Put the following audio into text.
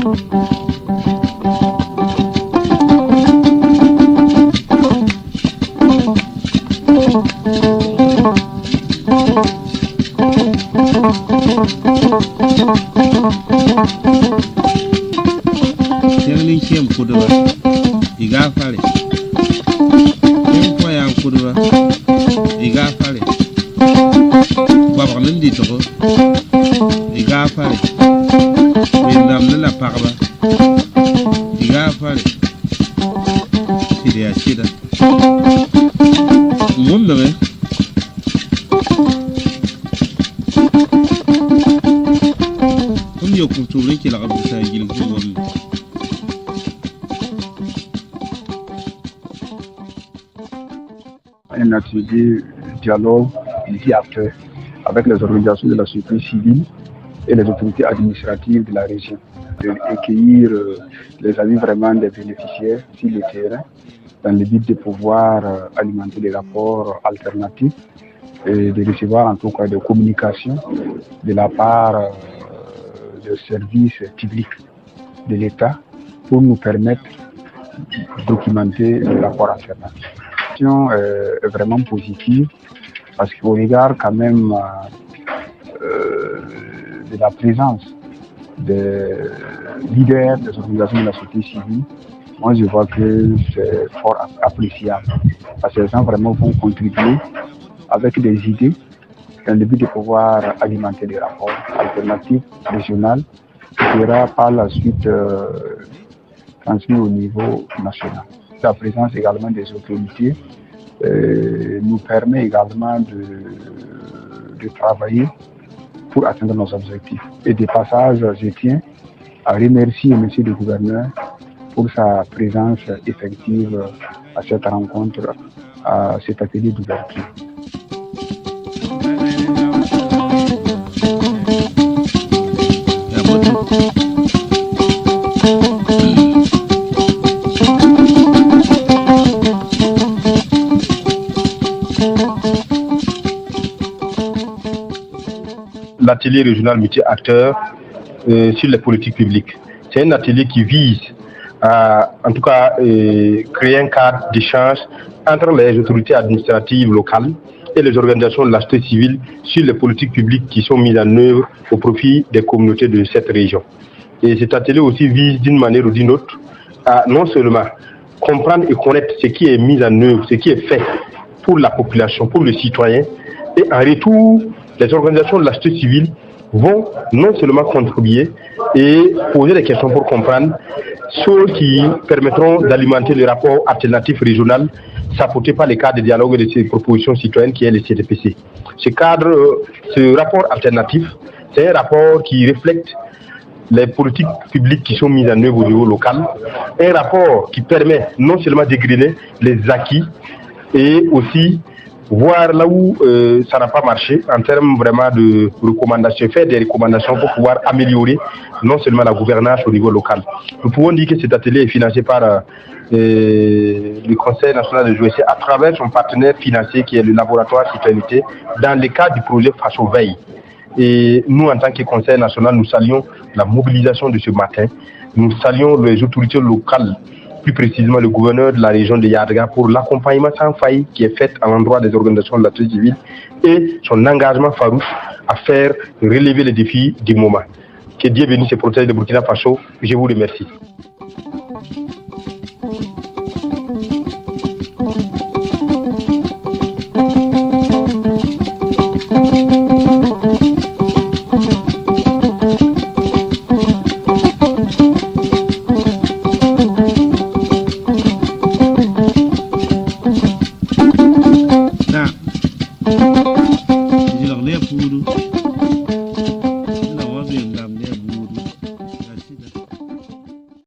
Tiang Chem Kudua, Igafale. Tiang Kudua, Igafale. Babalundi Togo, Igafale. Minam de la Parba, Igafale. Sidia Sida. Mundame. Yo culture qui la raboussa et il un atelier dialogue multi-acteurs avec les organisations de la société civile et les autorités administratives de la région. De recueillir les avis vraiment des bénéficiaires sur le terrain dans le but de pouvoir alimenter des rapports alternatifs et de recevoir en tout cas des communications de la part de services publics de l'État pour nous permettre de documenter le rapport alternatif. La situation est vraiment positive parce qu'au regard quand même de la présence des leaders des organisations de la société civile, moi je vois que c'est fort appréciable parce que les gens vraiment vont contribuer avec des idées dans le but de pouvoir alimenter des rapports alternatifs régionaux qui sera par la suite transmis au niveau national. La présence également des autorités nous permet également de travailler pour atteindre nos objectifs. Et de passage, je tiens à remercier M. le gouverneur pour sa présence effective à cette rencontre, à cet atelier d'ouverture. L'atelier régional multi-acteurs sur les politiques publiques. C'est un atelier qui vise à, en tout cas, créer un cadre d'échange entre les autorités administratives locales et les organisations de la société civile sur les politiques publiques qui sont mises en œuvre au profit des communautés de cette région. Et cet atelier aussi vise d'une manière ou d'une autre à non seulement comprendre et connaître ce qui est mis en œuvre, ce qui est fait pour la population, pour le citoyen, et en retour, les organisations de la société civile vont non seulement contribuer et poser des questions pour comprendre, choses qui permettront d'alimenter le rapport alternatif régional sapotté par les cadres de dialogue et de ces propositions citoyennes qui est le CDPC. Ce rapport alternatif, c'est un rapport qui reflète les politiques publiques qui sont mises en œuvre au niveau local, un rapport qui permet non seulement d'égrener les acquis et aussi voir là où ça n'a pas marché en termes vraiment de recommandations, faire des recommandations pour pouvoir améliorer non seulement la gouvernance au niveau local. Nous pouvons dire que cet atelier est financé par le Conseil national de l'OEC à travers son partenaire financier qui est le laboratoire citoyenneté dans le cadre du projet Faso Veille. Et nous, en tant que Conseil national, nous saluons la mobilisation de ce matin. Nous saluons les autorités locales, plus précisément le gouverneur de la région de Yadga, pour l'accompagnement sans faille qui est fait à l'endroit des organisations de la société civile et son engagement farouche à faire relever les défis du moment. Que Dieu bénisse et protège le Burkina Faso. Je vous remercie. Je leur l'ai pour